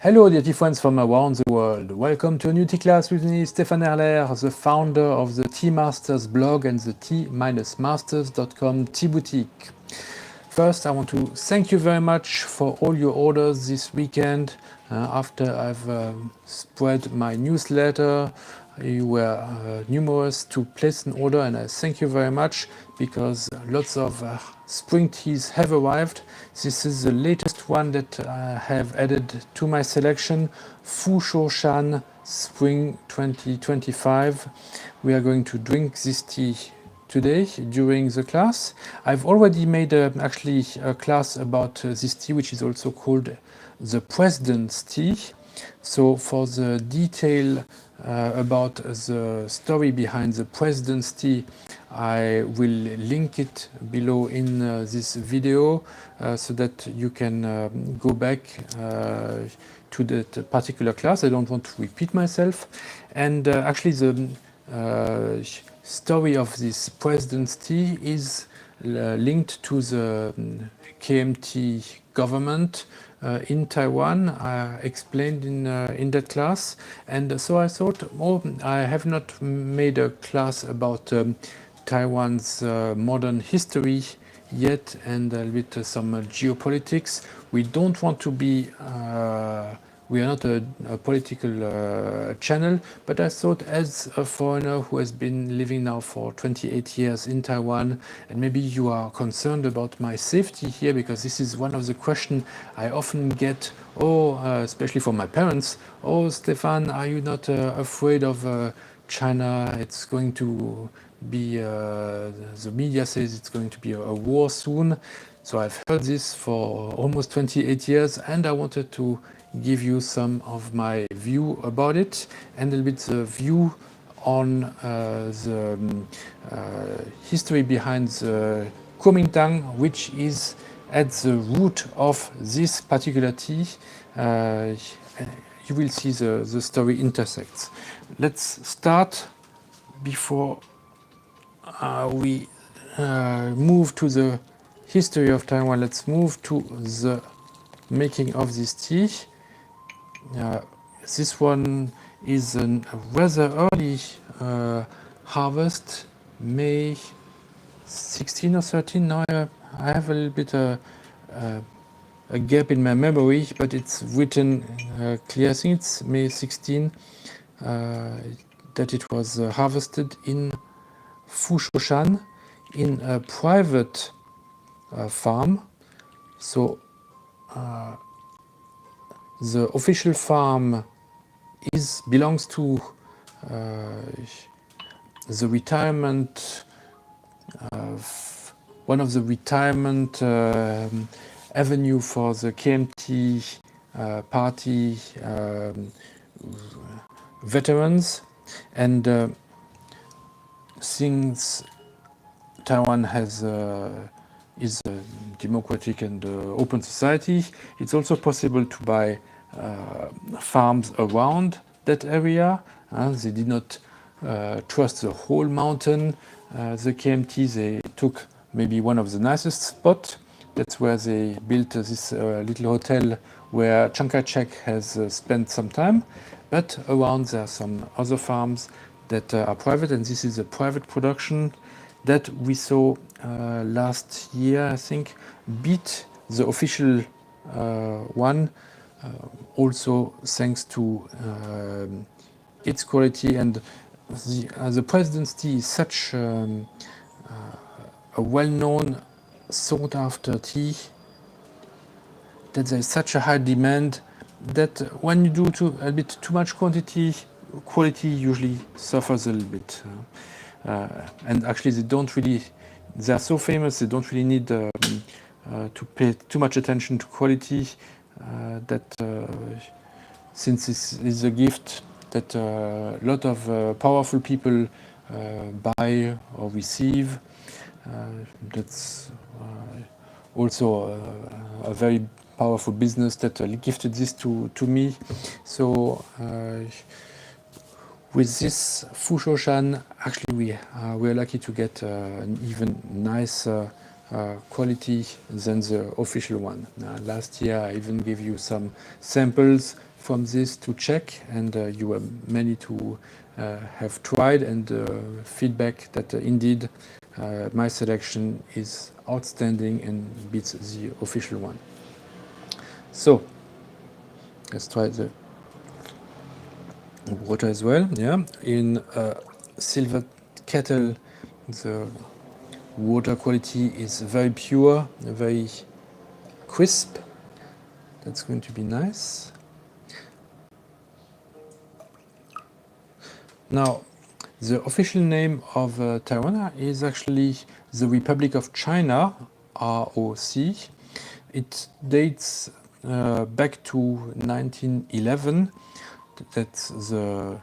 Hello dear tea friends from around the world. Welcome to a new tea class with me, Stéphane Herler, the founder of the Tea Masters blog and the tea-masters.com tea boutique. First, I want to thank you very much for all your orders this weekend. After I've spread my newsletter, you were numerous to place an order, and I thank you very much because lots of spring teas have arrived. This is the latest one that I have added to my selection, FuShou Shan Spring 2025. We are going to drink this tea today during the class. I've already made actually a class about this tea, which is also called the President's Tea. So for the detail about the story behind the President's Tea, I will link it below in this video so that you can go back to that particular class. I don't want to repeat myself. And actually the story of this President's Tea is linked to the KMT government in Taiwan. I explained in that class, and so I thought, oh, I have not made a class about Taiwan's modern history yet, and a bit some geopolitics. We don't want to be we are not a political channel, but I thought as a foreigner who has been living now for 28 years in Taiwan, and maybe you are concerned about my safety here, because this is one of the questions I often get, especially from my parents, oh, Stefan, are you not afraid of China? It's going to be, the media says it's going to be a war soon. So I've heard this for almost 28 years, and I wanted to give you some of my view about it and a little bit the view on the history behind the Kuomintang, which is at the root of this particular tea. You will see the story intersects. Let's start before we move to the history of Taiwan. Let's move to the making of this tea. This one is a rather early harvest, May 16 or 13. Now I have a little bit a gap in my memory, but it's written clear. I think it's May 16 that it was harvested in FuShou Shan in a private farm. So the official farm belongs to the retirement, one of the retirement avenue for the KMT party veterans, and since Taiwan is a democratic and open society, it's also possible to buy farms around that area. They did not trust the whole mountain. The KMT, they took maybe one of the nicest spots. That's where they built this little hotel where Chiang Kai-shek has spent some time. But around there are some other farms that are private, and this is a private production that we saw last year, I think, beat the official one, also thanks to its quality. And the President's Tea is such a well-known, sought-after tea that there is such a high demand that when you do a bit too much quantity, quality usually suffers a little bit. And actually they are so famous, they don't really need to pay too much attention to quality, that since this is a gift that a lot of powerful people buy or receive, that's also a very powerful business that gifted this to me. So with this FuShou Shan, actually we are lucky to get an even nicer quality than the official one. Last year I even gave you some samples from this to check, and you were many to have tried, and feedback that indeed my selection is outstanding and beats the official one. So let's try the water as well. Yeah, in a silver kettle, the water quality is very pure, very crisp. That's going to be nice. Now, the official name of Taiwan is actually the Republic of China, ROC. It dates back to 1911. That's the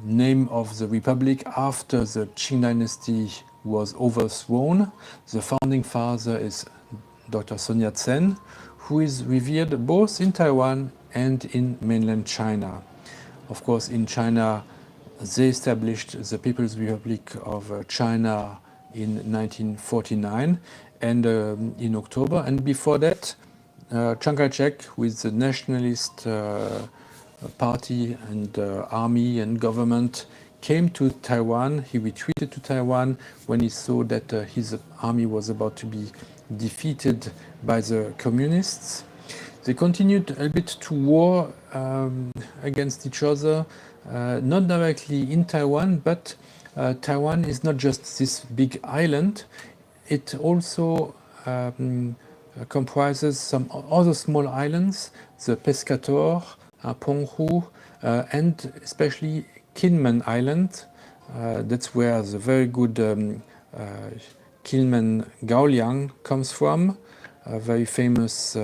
name of the republic after the Qing dynasty was overthrown. The founding father is Dr. Sun Yat-sen, who is revered both in Taiwan and in mainland China. Of course, in China, they established the People's Republic of China in 1949 and in October. And before that, Chiang Kai-shek, with the nationalist party and army and government, came to Taiwan. He retreated to Taiwan when he saw that his army was about to be defeated by the communists. They continued a bit to war against each other, not directly in Taiwan, but Taiwan is not just this big island. It also comprises some other small islands, the Pescator, Penghu, and especially Kinmen Island. That's where the very good Kinmen Gaoliang comes from, a very famous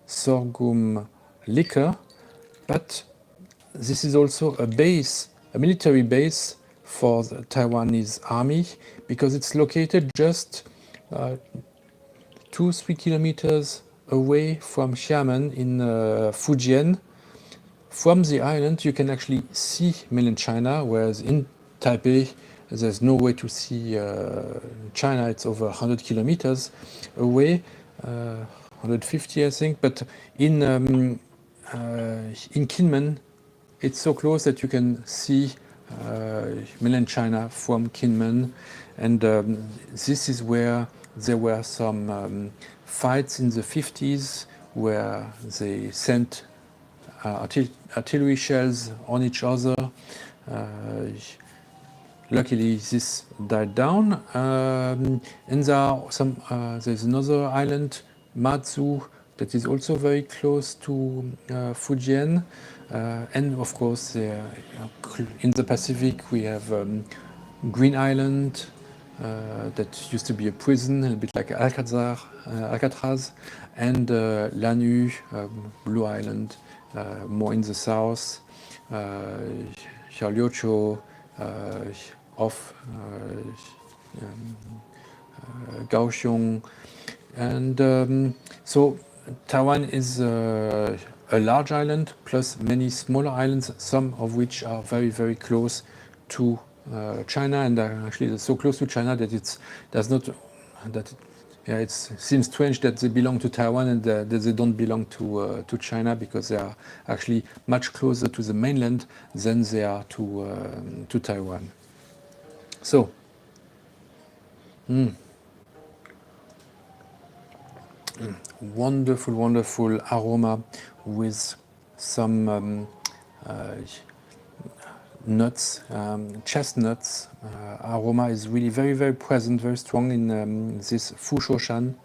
sorghum liquor. But this is also a base, a military base for the Taiwanese army, because it's located just 2-3 kilometers away from Xiamen in Fujian. From the island, you can actually see mainland China, whereas in Taipei, there's no way to see China. It's over 100 kilometers away, 150, I think. But in Kinmen, it's so close that you can see mainland China from Kinmen. And this is where there were some fights in the 50s where they sent artillery shells on each other. Luckily, this died down. And there are some, there's another island, Matsu, that is also very close to Fujian. And of course, in the Pacific, we have Green Island, that used to be a prison, a bit like Alcatraz, and Lanhu, Blue Island, more in the south, Xiaoliuqiu, off Kaohsiung. And so Taiwan is a large island plus many smaller islands, some of which are very, very close to China, and actually so close to China that it seems strange that they belong to Taiwan and that they don't belong to China, because they are actually much closer to the mainland than they are to Taiwan. So, wonderful, wonderful aroma with some nuts, chestnuts. Aroma is really very, very present, very strong in this FuShou Shan.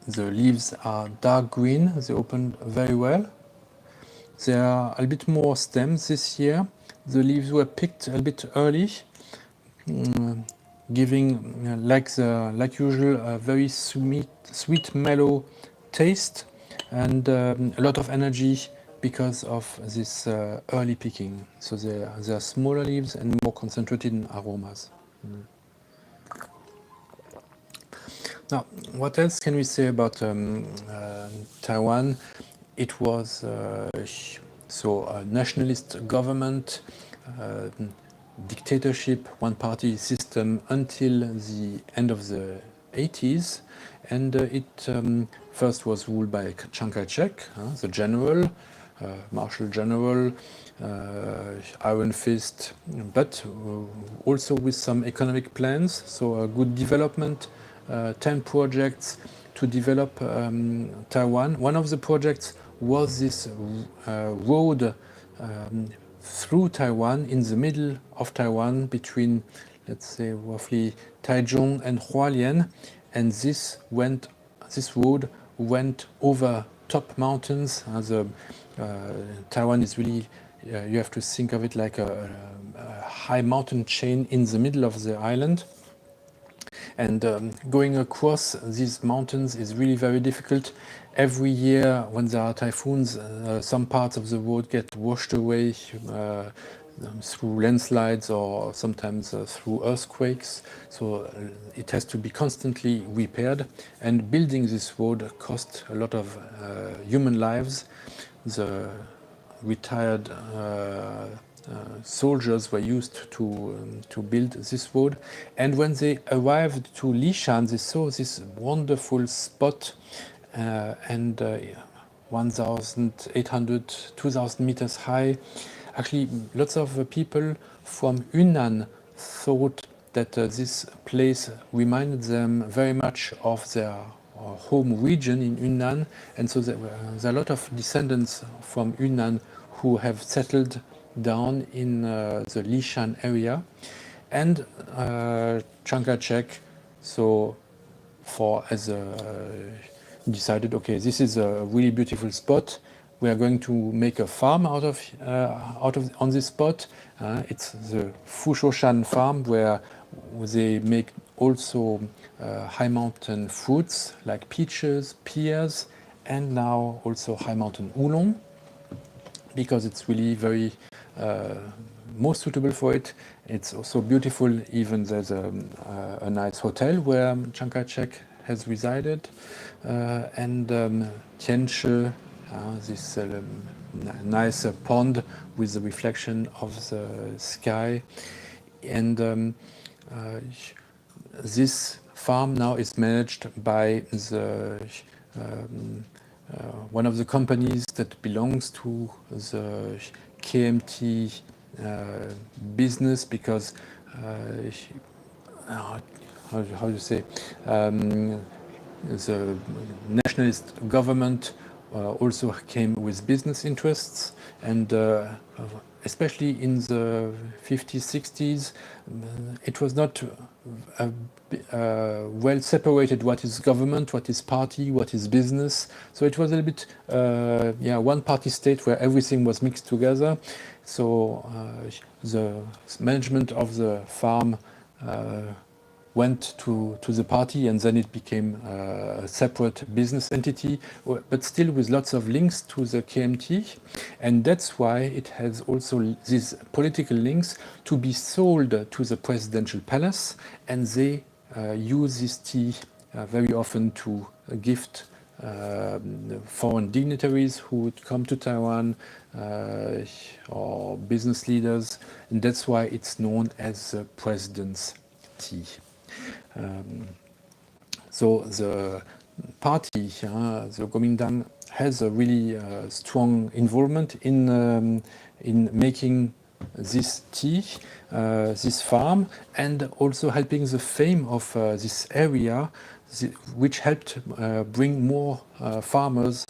The leaves are dark green, they open very well. There are a bit more stems this year. The leaves were picked a bit early, giving, like usual, a very sweet, mellow taste, and a lot of energy because of this early picking. So they are smaller leaves and more concentrated in aromas. Now, what else can we say about Taiwan? It was a nationalist government, dictatorship, one-party system until the end of the 80s, and it first was ruled by Chiang Kai-shek, the general, Marshal General, Iron Fist, but also with some economic plans, so a good development, 10 projects to develop Taiwan. One of the projects was this road through Taiwan, in the middle of Taiwan, between, let's say, roughly Taichung and Hualien, and this road went over top mountains. Taiwan is really, you have to think of it like a high mountain chain in the middle of the island. And going across these mountains is really very difficult. Every year when there are typhoons, some parts of the road get washed away through landslides or sometimes through earthquakes. So it has to be constantly repaired. And building this road cost a lot of human lives. The retired soldiers were used to build this road. And when they arrived to Lishan, they saw this wonderful spot and 1,800, 2,000 meters high. Actually, lots of people from Yunnan thought that this place reminded them very much of their home region in Yunnan, and so there are a lot of descendants from Yunnan who have settled down in the Lishan area. And Chiang Kai-shek decided, okay, this is a really beautiful spot. We are going to make a farm out of on this spot. It's the FuShou Shan farm, where they make also high mountain fruits like peaches, pears, and now also high mountain Oolong, because it's really very most suitable for it. It's also beautiful. Even there's a nice hotel where Chiang Kai-shek has resided, and Tianshi, this nice pond with the reflection of the sky. And this farm now is managed by one of the companies that belongs to the KMT business, because how do you say, the nationalist government also came with business interests, and especially in the 50s, 60s, it was not well separated what is government, what is party, what is business. So it was a little bit, one party state where everything was mixed together. So the management of the farm went to the party, and then it became a separate business entity, but still with lots of links to the KMT. And that's why it has also these political links to be sold to the presidential palace, and they use this tea very often to gift foreign dignitaries who would come to Taiwan, or business leaders, and that's why it's known as the president's tea. So the party, the Kuomintang, has a really strong involvement in making this tea, this farm, and also helping the fame of this area, which helped bring more farmers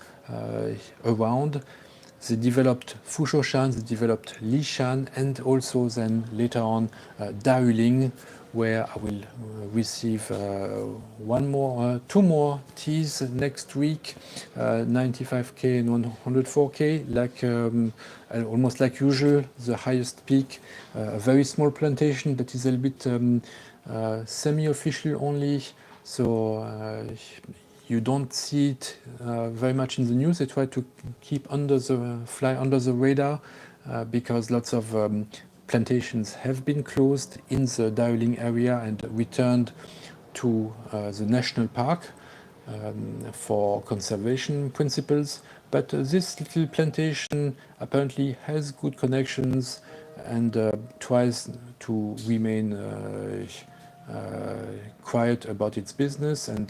around. They developed FuShou Shan, they developed Lishan, and also then later on Darjeeling, where I will receive two more teas next week, 95K and 104K, like almost like usual, the highest peak, a very small plantation that is a little bit semi-official only, so you don't see it very much in the news. They try to fly under the radar, because lots of plantations have been closed in the Darjeeling area and returned to the national park for conservation principles. But this little plantation apparently has good connections and tries to remain quiet about its business, and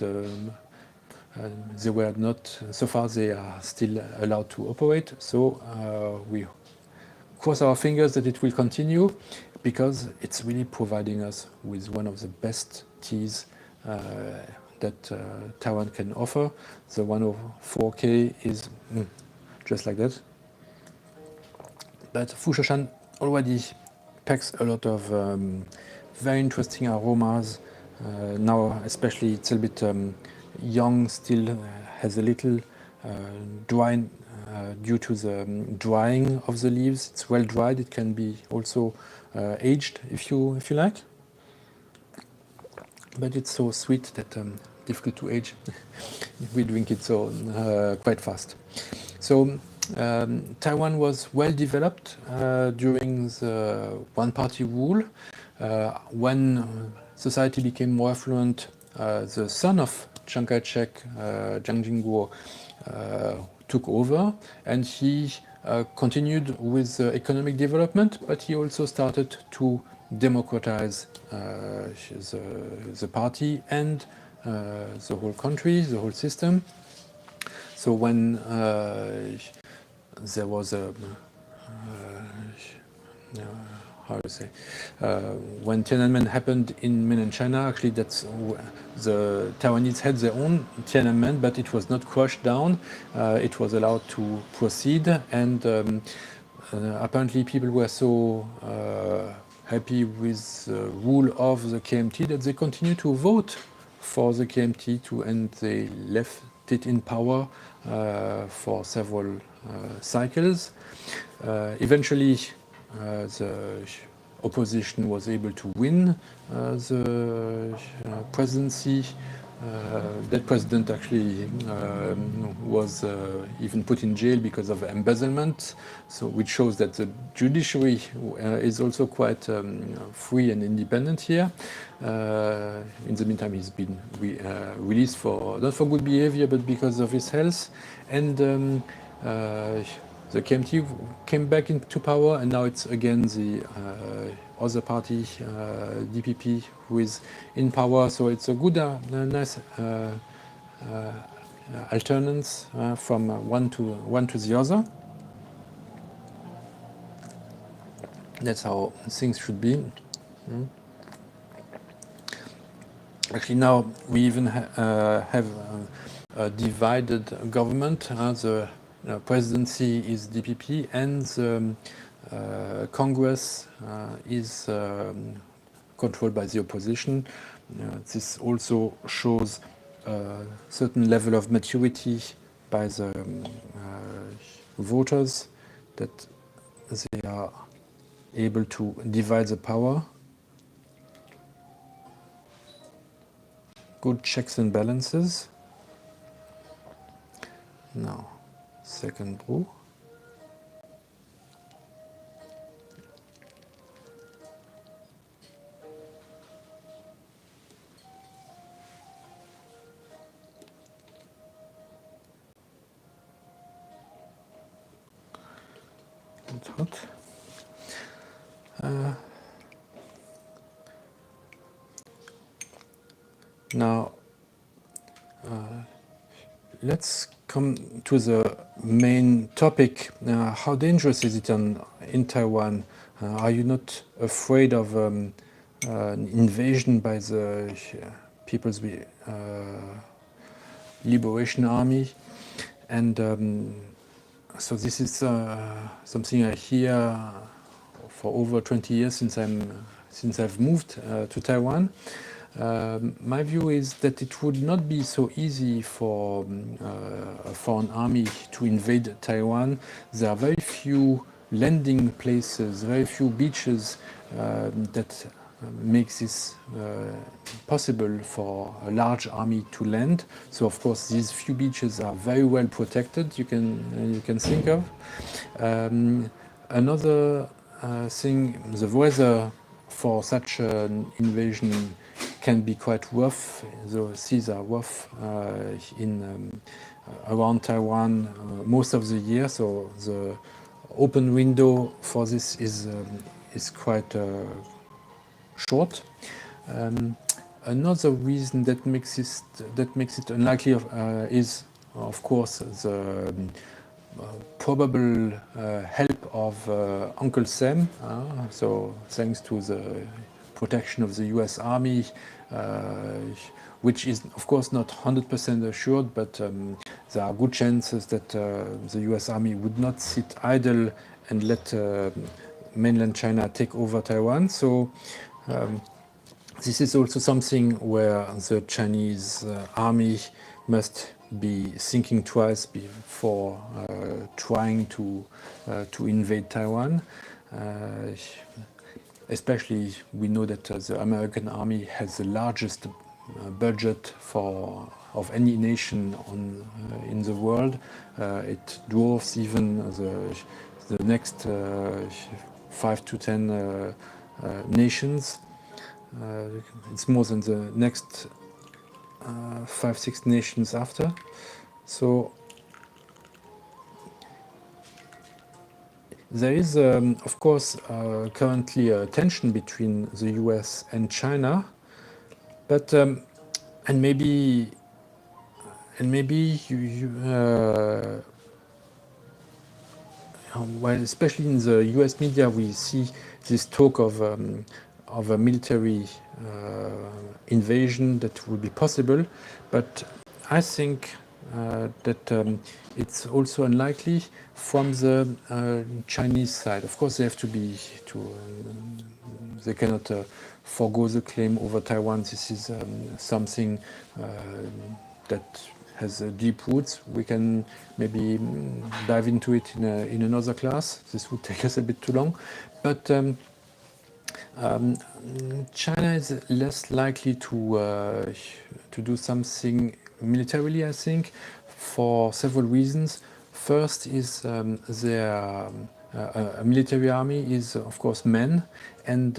they were not, so far they are still allowed to operate. So we cross our fingers that it will continue, because it's really providing us with one of the best teas that Taiwan can offer. The 104K is just like that. But FuShou Shan already packs a lot of very interesting aromas. Now, especially, it's a bit young, still has a little dry due to the drying of the leaves. It's well dried. It can be also aged if you like. But it's so sweet that difficult to age. We drink it so quite fast. So Taiwan was well developed during the one-party rule. When society became more affluent, the son of Chiang Kai-shek, Jiang Jingguo, took over, and he continued with economic development, but he also started to democratize the party and the whole country, the whole system. So when there was a how to say, when Tiananmen happened in mainland China, actually that's the Taiwanese had their own Tiananmen, but it was not crushed down. It was allowed to proceed, and apparently people were so happy with the rule of the KMT that they continued to vote for the KMT and they left it in power for several cycles. Eventually, the opposition was able to win the presidency. That president actually was even put in jail because of embezzlement, so which shows that the judiciary is also quite free and independent here. In the meantime, he's been released for not for good behavior, but because of his health. And the KMT came back into power, and now it's again the other party, DPP, who is in power. So it's a good, nice alternance from one to the other. That's how things should be. Actually, now we even have a divided government. The presidency is DPP, and the Congress is controlled by the opposition. This also shows a certain level of maturity by the voters, that they are able to divide the power. Good checks and balances. Now, second brew. It's hot. Now, let's come to the main topic. How dangerous is it in Taiwan? Are you not afraid of an invasion by the People's Liberation Army? And so this is something I hear for over 20 years since I've moved to Taiwan. My view is that it would not be so easy for a foreign army to invade Taiwan. There are very few landing places, very few beaches that makes this possible for a large army to land. So of course these few beaches are very well protected. You can think of another thing. The weather for such an invasion can be quite rough. The seas are rough around Taiwan most of the year. So the open window for this is quite short. Another reason that makes it unlikely is, of course, the probable help of Uncle Sam. So, thanks to the protection of the U.S. Army, which is, of course, not 100% assured, but there are good chances that the U.S. Army would not sit idle and let mainland China take over Taiwan. So. This is also something where the Chinese army must be thinking twice before trying to invade Taiwan. Especially, we know that the American army has the largest budget of any nation in the world. It dwarfs even the next 5 to 10 nations. It's more than the next 5, 6 nations after. So there is, of course, currently a tension between the US and China, but and maybe well, especially in the US media, we see this talk of a military invasion that would be possible, but I think that it's also unlikely from the Chinese side. Of course, they have to they cannot forego the claim over Taiwan. This is something that has deep roots. We can maybe dive into it in another class. This would take us a bit too long, but China is less likely to do something militarily, I think, for several reasons. First is their a military army is, of course, men, and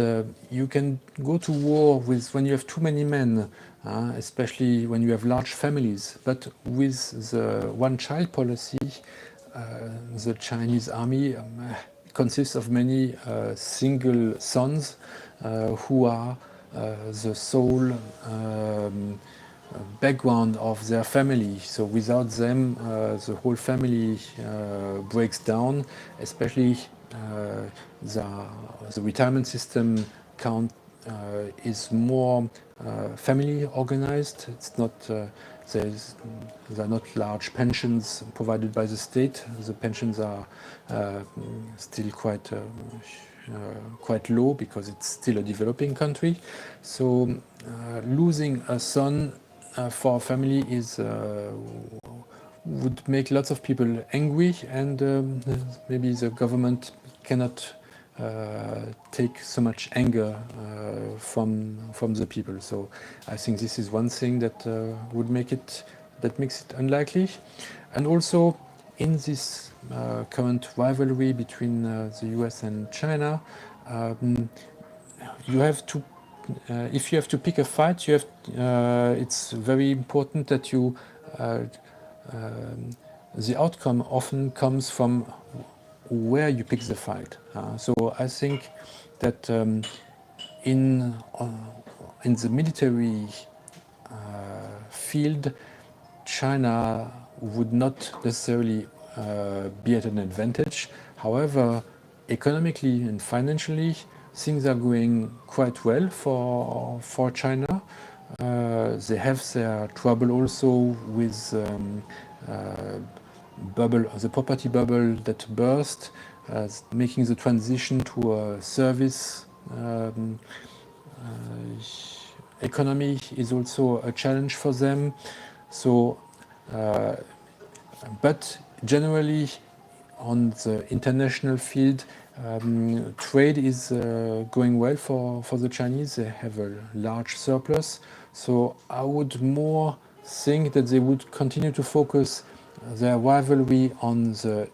you can go to war when you have too many men, especially when you have large families. But with the one-child policy, the Chinese army consists of many single sons who are the sole background of their family. So without them, the whole family breaks down. Especially the retirement system is more family organized. It's not there are not large pensions provided by the state. The pensions are still quite low because it's still a developing country. So losing a son for a family would make lots of people angry, and maybe the government cannot take so much anger from the people. So I think this is one thing that makes it unlikely. And also in this current rivalry between the US and China, you have to if you have to pick a fight, it's very important that the outcome often comes from where you pick the fight. So I think that in the military field, China would not necessarily be at an advantage. However, economically and financially, things are going quite well for China. They have their trouble also with the property bubble that burst, making the transition to a service economy is also a challenge for them. So, but generally, on the international field, trade is going well for the Chinese. They have a large surplus. So I would more think that they would continue to focus their rivalry on the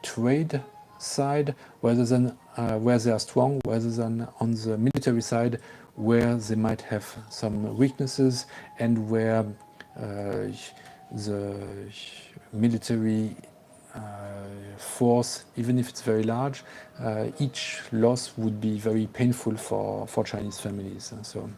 trade side rather than where they are strong, rather than on the military side where they might have some weaknesses and where the military force, even if it's very large, each loss would be very painful for Chinese families. So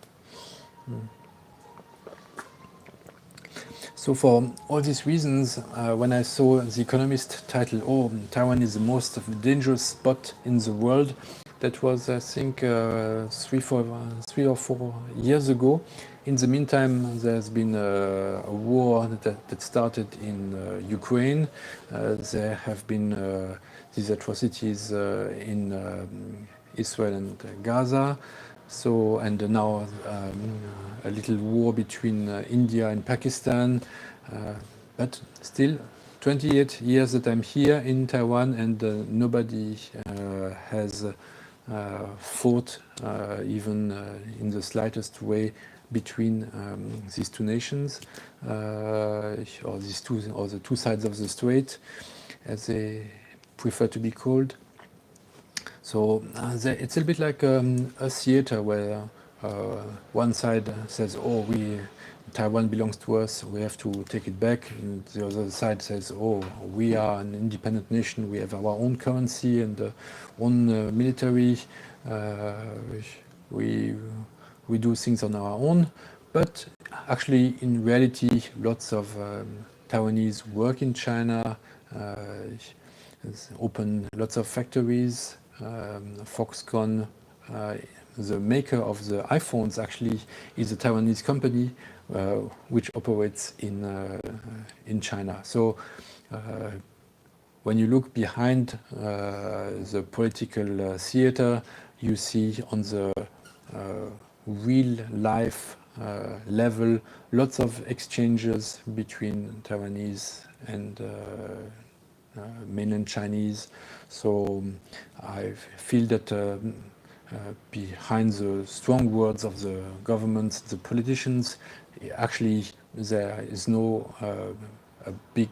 So for all these reasons, when I saw The Economist title, "Oh, Taiwan is the most dangerous spot in the world," that was, I think, 3 or 4 years ago. In the meantime, there's been a war that started in Ukraine. There have been these atrocities in Israel and Gaza. So, and now a little war between India and Pakistan. But still, 28 years that I'm here in Taiwan, and nobody has fought even in the slightest way between these two nations, or the two sides of the strait, as they prefer to be called. So it's a bit like a theater where one side says, "Oh, Taiwan belongs to us, we have to take it back," and the other side says, "Oh, we are an independent nation, we have our own currency and own military, we do things on our own." But actually, in reality, lots of Taiwanese work in China, open lots of factories. Foxconn, the maker of the iPhones, actually is a Taiwanese company which operates in China. So when you look behind the political theater, you see on the real life level lots of exchanges between Taiwanese and mainland Chinese. So I feel that behind the strong words of the government, the politicians, actually there is no a big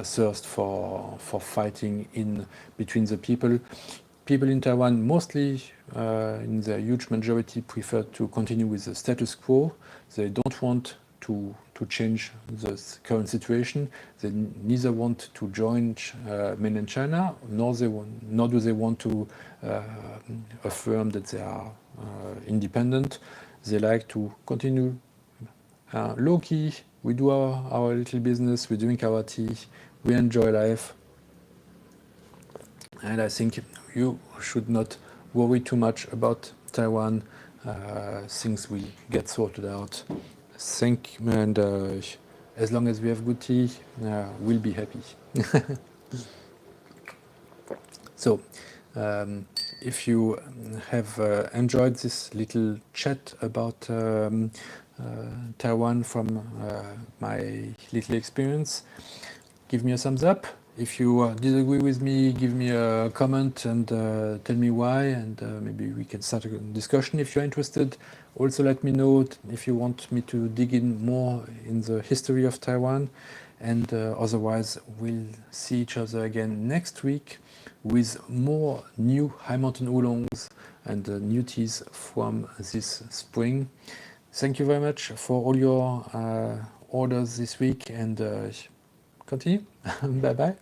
thirst for fighting in between the people. People in Taiwan, mostly in their huge majority, prefer to continue with the status quo. They don't want to change the current situation. They neither want to join mainland China, nor do they want to affirm that they are independent. They like to continue low-key. We do our little business, we drink our tea, we enjoy life. And I think you should not worry too much about Taiwan. Things will get sorted out. And as long as we have good tea, we'll be happy. So, if you have enjoyed this little chat about Taiwan from my little experience, give me a thumbs up. If you disagree with me, give me a comment and tell me why, and maybe we can start a discussion if you're interested. Also let me know if you want me to dig in more in the history of Taiwan, and otherwise we'll see each other again next week with more new high mountain oolongs and new teas from this spring. Thank you very much for all your orders this week, and continue. Bye bye.